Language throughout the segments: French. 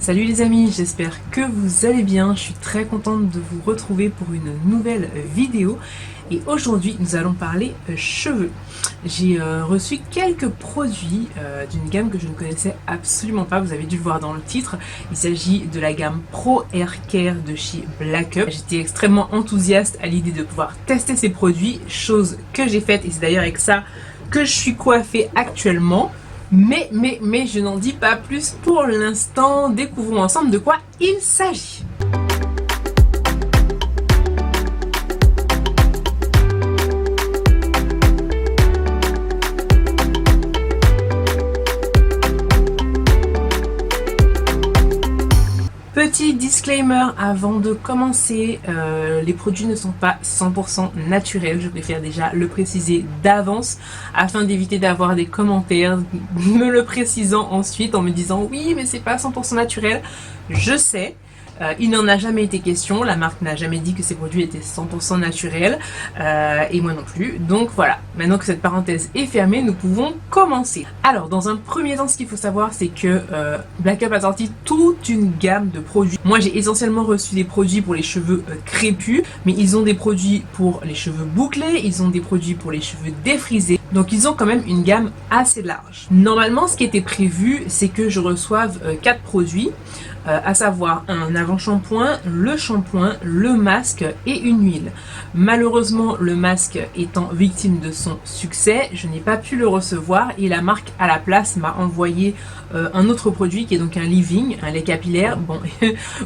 Salut les amis, j'espère que vous allez bien. Je suis très contente de vous retrouver pour une nouvelle vidéo. Et aujourd'hui, nous allons parler cheveux. J'ai reçu quelques produits d'une gamme que je ne connaissais absolument pas. Vous avez dû le voir dans le titre. Il s'agit de la gamme Pro Hair Care de chez Black Up. J'étais extrêmement enthousiaste à l'idée de pouvoir tester ces produits, chose que j'ai faite. Et c'est d'ailleurs avec ça que je suis coiffée actuellement. Mais je n'en dis pas plus pour l'instant. Découvrons ensemble de quoi il s'agit. Petit disclaimer avant de commencer, les produits ne sont pas 100% naturels, je préfère déjà le préciser d'avance afin d'éviter d'avoir des commentaires me le précisant ensuite en me disant oui mais c'est pas 100% naturel. Je sais. Il n'en a jamais été question, la marque n'a jamais dit que ces produits étaient 100% naturels, et moi non plus. Donc voilà, maintenant que cette parenthèse est fermée, nous pouvons commencer. Alors, dans un premier temps, ce qu'il faut savoir, c'est que Black Up a sorti toute une gamme de produits. Moi, j'ai essentiellement reçu des produits pour les cheveux crépus, mais ils ont des produits pour les cheveux bouclés, ils ont des produits pour les cheveux défrisés. Donc ils ont quand même une gamme assez large. Normalement, ce qui était prévu, c'est que je reçoive 4 produits, à savoir un avant-shampoing, le masque et une huile. Malheureusement, le masque étant victime de son succès, je n'ai pas pu le recevoir et la marque à la place m'a envoyé un autre produit qui est donc un leave-in, un lait capillaire. Bon,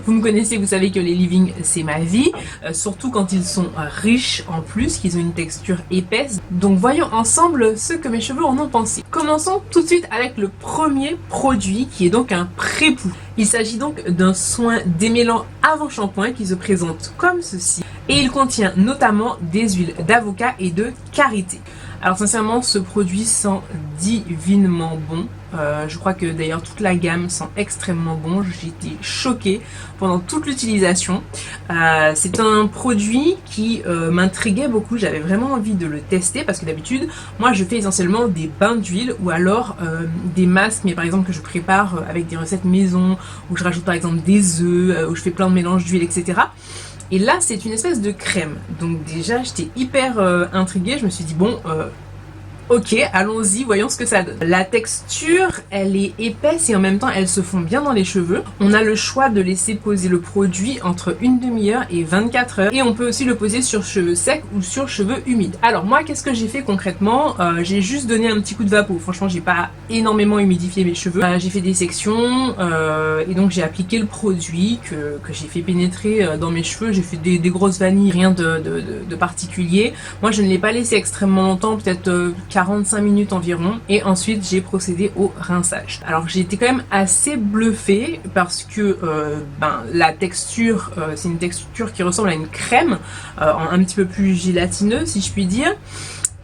vous me connaissez, vous savez que les leave-in c'est ma vie, surtout quand ils sont riches en plus, qu'ils ont une texture épaisse. Donc voyons ensemble ce que mes cheveux en ont pensé. Commençons tout de suite avec le premier produit qui est donc un pré-poux. Il s'agit donc d'un soin démêlant avant shampoing qui se présente comme ceci et il contient notamment des huiles d'avocat et de karité. Alors sincèrement, ce produit sent divinement bon. Je crois que d'ailleurs toute la gamme sent extrêmement bon. J'ai été choquée pendant toute l'utilisation. C'est un produit qui m'intriguait beaucoup. J'avais vraiment envie de le tester parce que d'habitude, moi je fais essentiellement des bains d'huile ou alors des masques, mais par exemple que je prépare avec des recettes maison, où je rajoute par exemple des œufs, où je fais plein de mélanges d'huile, etc. Et là, c'est une espèce de crème. Donc déjà, j'étais hyper intriguée. Je me suis dit, bon, ok, allons-y, voyons ce que ça donne. La texture, elle est épaisse et en même temps, elle se fond bien dans les cheveux. On a le choix de laisser poser le produit entre une demi-heure et 24 heures. Et on peut aussi le poser sur cheveux secs ou sur cheveux humides. Alors moi, qu'est-ce que j'ai fait concrètement? J'ai juste donné un petit coup de vapeau. Franchement, j'ai pas énormément humidifié mes cheveux. J'ai fait des sections et donc j'ai appliqué le produit que j'ai fait pénétrer dans mes cheveux. J'ai fait des grosses vanilles, rien de particulier. Moi, je ne l'ai pas laissé extrêmement longtemps, peut-être 45 minutes environ, et ensuite j'ai procédé au rinçage. Alors j'ai été quand même assez bluffée parce que la texture, c'est une texture qui ressemble à une crème, un petit peu plus gélatineuse si je puis dire.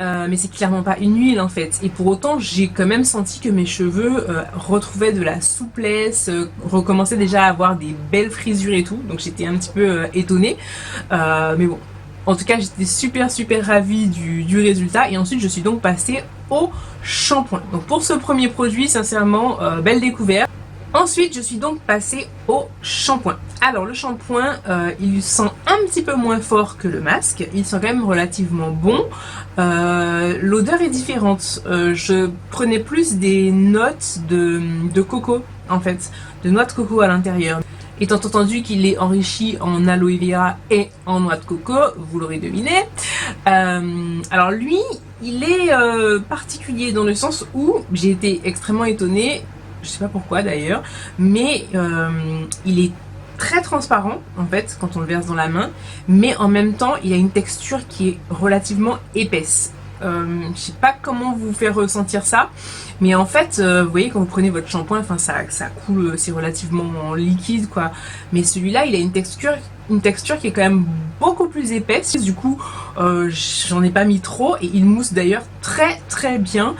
Mais c'est clairement pas une huile en fait, et pour autant j'ai quand même senti que mes cheveux retrouvaient de la souplesse, recommençaient déjà à avoir des belles frisures et tout, donc j'étais un petit peu étonnée, mais bon. En tout cas, j'étais super ravie du résultat et ensuite je suis donc passée au shampoing. Donc pour ce premier produit, sincèrement, belle découverte. Ensuite, je suis donc passée au shampoing. Alors le shampoing, il sent un petit peu moins fort que le masque. Il sent quand même relativement bon. L'odeur est différente. Je prenais plus des notes de coco, en fait, de noix de coco à l'intérieur. Étant entendu qu'il est enrichi en aloe vera et en noix de coco, vous l'aurez deviné. Alors lui, il est particulier dans le sens où j'ai été extrêmement étonnée, je sais pas pourquoi d'ailleurs, mais il est très transparent en fait quand on le verse dans la main, mais en même temps il a une texture qui est relativement épaisse. Je sais pas comment vous faire ressentir ça, mais en fait vous voyez quand vous prenez votre shampoing, enfin ça coule, c'est relativement liquide quoi, mais celui-là il a une texture qui est quand même beaucoup plus épaisse. Du coup j'en ai pas mis trop et il mousse d'ailleurs très bien.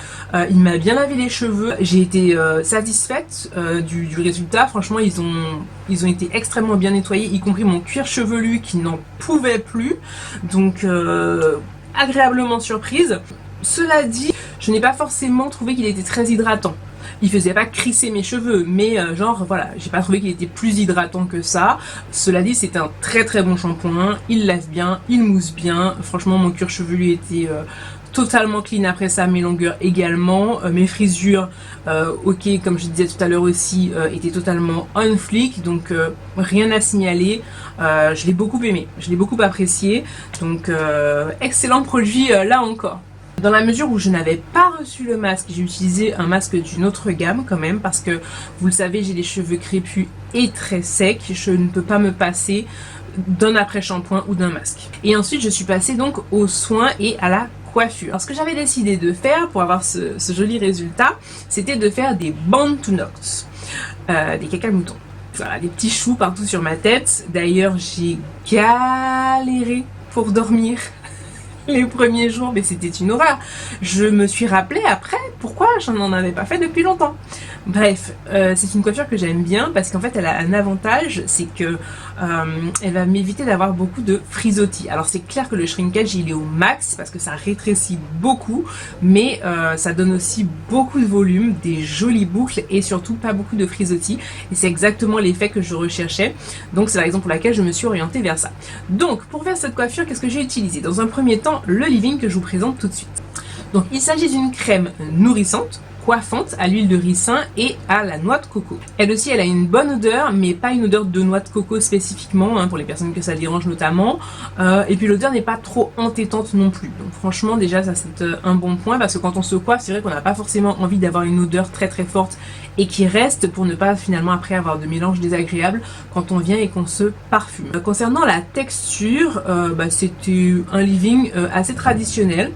Il m'a bien lavé les cheveux, j'ai été satisfaite du résultat. Franchement ils ont été extrêmement bien nettoyés, y compris mon cuir chevelu qui n'en pouvait plus, donc agréablement surprise. Cela dit, je n'ai pas forcément trouvé qu'il était très hydratant. Il faisait pas crisser mes cheveux, mais genre voilà, j'ai pas trouvé qu'il était plus hydratant que ça. Cela dit, c'est un très très bon shampoing, il lave bien, il mousse bien. Franchement, mon cuir chevelu était totalement clean après ça, mes longueurs également, mes frisures, ok, comme je disais tout à l'heure aussi, étaient totalement on fleek, donc rien à signaler. Je l'ai beaucoup aimé, je l'ai beaucoup apprécié, donc excellent produit là encore. Dans la mesure où je n'avais pas reçu le masque, j'ai utilisé un masque d'une autre gamme quand même, parce que vous le savez, j'ai les cheveux crépus et très secs, je ne peux pas me passer d'un après-shampoing ou d'un masque. Et ensuite je suis passée donc aux soins et à la coiffure. Alors ce que j'avais décidé de faire pour avoir ce joli résultat, c'était de faire des bantu knots, des caca-moutons. Voilà, des petits choux partout sur ma tête. D'ailleurs j'ai galéré pour dormir les premiers jours, mais c'était une horreur. Je me suis rappelé après pourquoi je n'en avais pas fait depuis longtemps. Bref, c'est une coiffure que j'aime bien parce qu'en fait elle a un avantage, c'est que elle va m'éviter d'avoir beaucoup de frisottis. Alors c'est clair que le shrinkage il est au max parce que ça rétrécit beaucoup, mais ça donne aussi beaucoup de volume, des jolies boucles et surtout pas beaucoup de frisottis. Et c'est exactement l'effet que je recherchais. Donc c'est la raison pour laquelle je me suis orientée vers ça. Donc pour faire cette coiffure, qu'est-ce que j'ai utilisé? Dans un premier temps, le leave-in que je vous présente tout de suite. Donc il s'agit d'une crème nourrissante, coiffante à l'huile de ricin et à la noix de coco. Elle aussi, elle a une bonne odeur, mais pas une odeur de noix de coco spécifiquement, pour les personnes que ça dérange notamment. Et puis l'odeur n'est pas trop entêtante non plus. Donc franchement, déjà ça c'est un bon point, parce que quand on se coiffe, c'est vrai qu'on n'a pas forcément envie d'avoir une odeur très très forte et qui reste, pour ne pas finalement après avoir de mélange désagréable quand on vient et qu'on se parfume. Concernant la texture, c'était un leave-in assez traditionnel.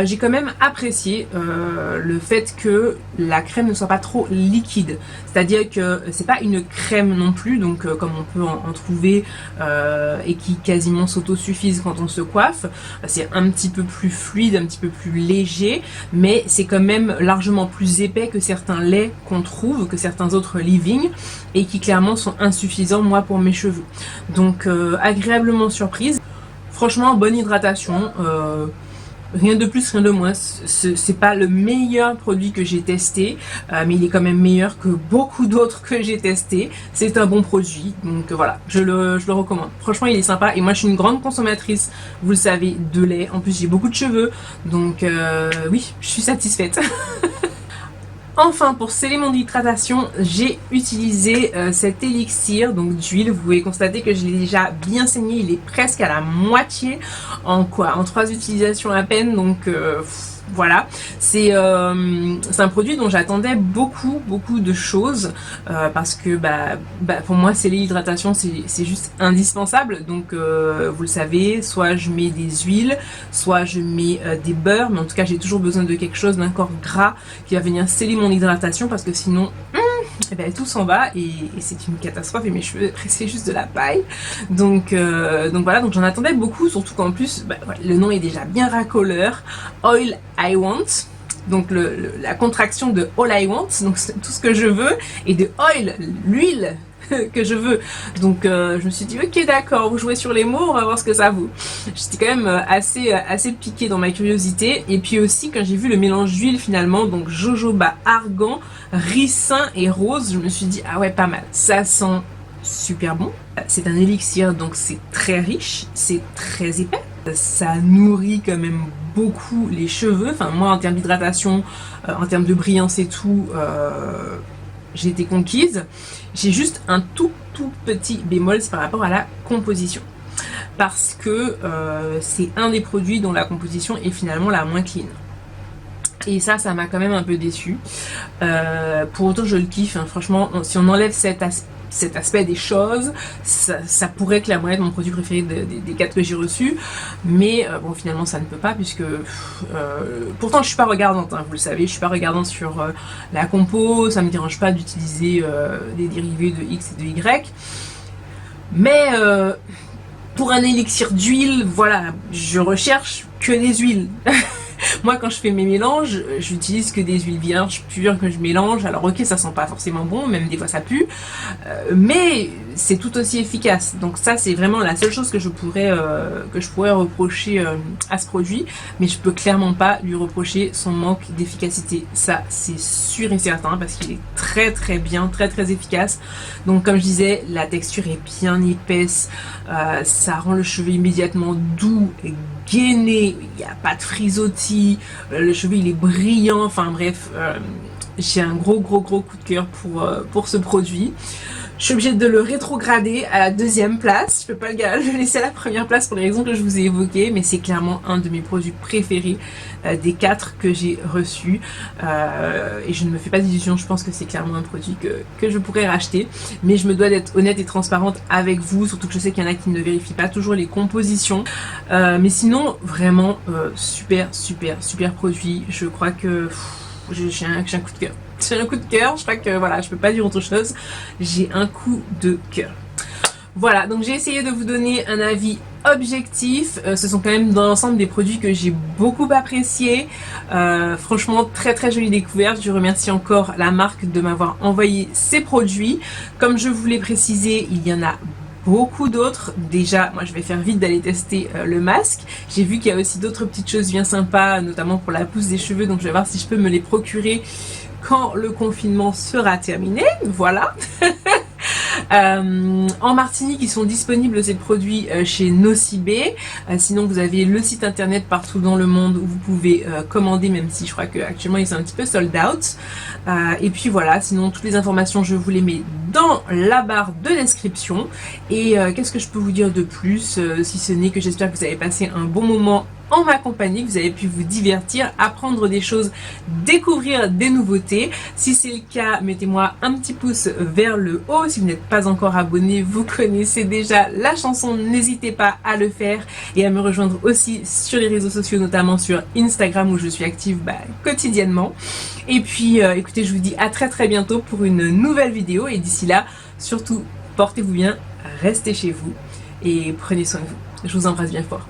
J'ai quand même apprécié le fait que la crème ne soit pas trop liquide, c'est-à-dire que c'est pas une crème non plus, donc comme on peut en trouver et qui quasiment s'autosuffisent quand on se coiffe. C'est un petit peu plus fluide, un petit peu plus léger, mais c'est quand même largement plus épais que certains laits qu'on trouve, que certains autres leave-in, et qui clairement sont insuffisants moi pour mes cheveux. Donc agréablement surprise. Franchement, bonne hydratation. Rien de plus, rien de moins. C'est pas le meilleur produit que j'ai testé, mais il est quand même meilleur que beaucoup d'autres que j'ai testé. C'est un bon produit, donc voilà, je le recommande. Franchement, il est sympa et moi je suis une grande consommatrice, vous le savez, de lait. En plus, j'ai beaucoup de cheveux, donc oui, je suis satisfaite. Enfin, pour sceller mon hydratation, j'ai utilisé cet élixir donc d'huile. Vous pouvez constater que je l'ai déjà bien saigné, il est presque à la moitié en 3 utilisations à peine, donc voilà, c'est un produit dont j'attendais beaucoup de choses parce que pour moi sceller l'hydratation c'est juste indispensable. Donc vous le savez, soit je mets des huiles, soit je mets des beurres, mais en tout cas j'ai toujours besoin de quelque chose, d'un corps gras qui va venir sceller mon hydratation, parce que sinon tout s'en va et c'est une catastrophe et mes cheveux c'est juste de la paille. Donc voilà, donc j'en attendais beaucoup, surtout qu'en plus voilà, le nom est déjà bien racoleur, Oil I Want, donc la contraction de All I Want, donc tout ce que je veux, et de oil, l'huile que je veux. Donc je me suis dit ok d'accord, vous jouez sur les mots, on va voir ce que ça vaut. J'étais quand même assez piquée dans ma curiosité, et puis aussi quand j'ai vu le mélange d'huile finalement, donc jojoba, argan, ricin et rose, je me suis dit ah ouais, pas mal, ça sent super bon. C'est un élixir, donc c'est très riche, c'est très épais, ça nourrit quand même beaucoup les cheveux. Enfin moi en termes d'hydratation, en termes de brillance et tout, j'ai été conquise. J'ai juste un tout petit bémol, c'est par rapport à la composition, parce que c'est un des produits dont la composition est finalement la moins clean. Et ça m'a quand même un peu déçue. Pour autant je le kiffe, hein. Franchement, si on enlève cet aspect des choses, ça pourrait être la moyenne de mon produit préféré des 4 que j'ai reçus, mais bon finalement ça ne peut pas, puisque pourtant je suis pas regardante, hein, vous le savez, je suis pas regardante sur la compo, ça me dérange pas d'utiliser des dérivés de X et de Y, mais pour un élixir d'huile, voilà, je recherche que des huiles. Moi quand je fais mes mélanges, j'utilise que des huiles vierges pures que je mélange. Alors ok, ça sent pas forcément bon, même des fois ça pue, mais c'est tout aussi efficace. Donc ça, c'est vraiment la seule chose que je pourrais reprocher à ce produit, mais je peux clairement pas lui reprocher son manque d'efficacité. Ça, c'est sûr et certain, parce qu'il est très très bien, très très efficace. Donc comme je disais, la texture est bien épaisse, ça rend le cheveu immédiatement doux et gainé, il n'y a pas de frisottis, le cheveu il est brillant, enfin bref, j'ai un gros coup de cœur pour ce produit. Je suis obligée de le rétrograder à la deuxième place. Je peux pas le laisser à la première place pour les raisons que je vous ai évoquées, mais c'est clairement un de mes produits préférés des 4 que j'ai reçus. Et je ne me fais pas d'illusions, je pense que c'est clairement un produit que je pourrais racheter. Mais je me dois d'être honnête et transparente avec vous, surtout que je sais qu'il y en a qui ne vérifient pas toujours les compositions. Mais sinon, vraiment, super produit. Je crois que j'ai un coup de cœur. J'ai un coup de cœur, je crois que voilà, je peux pas dire autre chose. J'ai un coup de cœur. Voilà, donc j'ai essayé de vous donner un avis objectif. Ce sont quand même dans l'ensemble des produits que j'ai beaucoup appréciés. Franchement, très jolie découverte. Je remercie encore la marque de m'avoir envoyé ces produits. Comme je vous l'ai précisé, il y en a beaucoup d'autres. Déjà, moi je vais faire vite d'aller tester le masque. J'ai vu qu'il y a aussi d'autres petites choses bien sympas, notamment pour la pousse des cheveux, donc je vais voir si je peux me les procurer quand le confinement sera terminé. Voilà. En Martinique, ils sont disponibles ces produits chez Nocibé. Sinon, vous avez le site internet partout dans le monde où vous pouvez commander, même si je crois qu'actuellement ils sont un petit peu sold out. Et puis voilà, sinon toutes les informations je vous les mets dans la barre de description. Et qu'est-ce que je peux vous dire de plus, si ce n'est que j'espère que vous avez passé un bon moment en ma compagnie, que vous avez pu vous divertir, apprendre des choses, découvrir des nouveautés. Si c'est le cas, mettez-moi un petit pouce vers le haut. Si vous n'êtes pas encore abonné, vous connaissez déjà la chanson, n'hésitez pas à le faire et à me rejoindre aussi sur les réseaux sociaux, notamment sur Instagram où je suis active quotidiennement. Et puis écoutez, je vous dis à très bientôt pour une nouvelle vidéo et d'ici là, surtout portez-vous bien, restez chez vous et prenez soin de vous. Je vous embrasse bien fort.